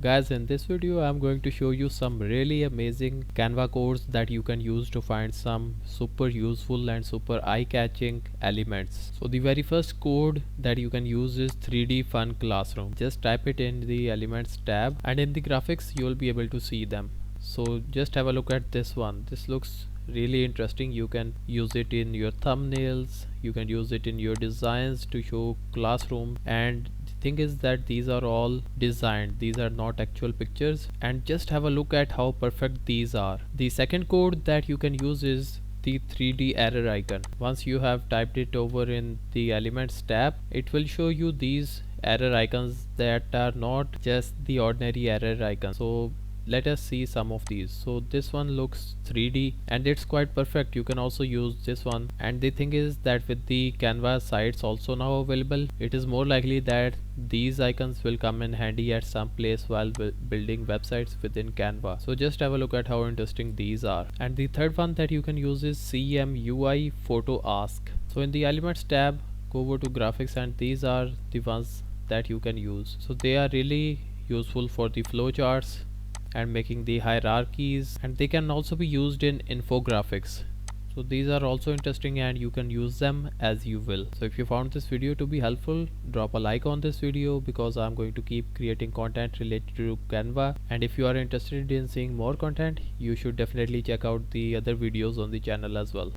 Guys, in this video I'm going to show you some really amazing Canva codes that you can use to find some super useful and super eye-catching elements. So the very first code that you can use is 3D Fun Classroom. Just type it in the Elements tab and in the graphics you will be able to see them. So just have a look at this one. This looks really interesting. You can use it in your thumbnails, you can use it in your designs to show classroom, and the thing is that these are all designed, these are not actual pictures, and just have a look at how perfect these are. The second code that you can use is the 3D error icon. Once you have typed it over in the Elements tab, it will show you these error icons that are not just the ordinary error icons. So let us see some of these. So this one looks 3D and it's quite perfect. You can also use this one, and the thing is that with the Canva sites also now available, it is more likely that these icons will come in handy at some place while building websites within Canva. So just have a look at how interesting these are. And the third one that you can use is CMUI Photo Ask. So in the Elements tab, go over to graphics, and these are the ones that you can use. So they are really useful for the flowcharts and making the hierarchies, and they can also be used in infographics. So these are also interesting and you can use them as you will. So if you found this video to be helpful, drop a like on this video, because I'm going to keep creating content related to Canva, and if you are interested in seeing more content, you should definitely check out the other videos on the channel as well.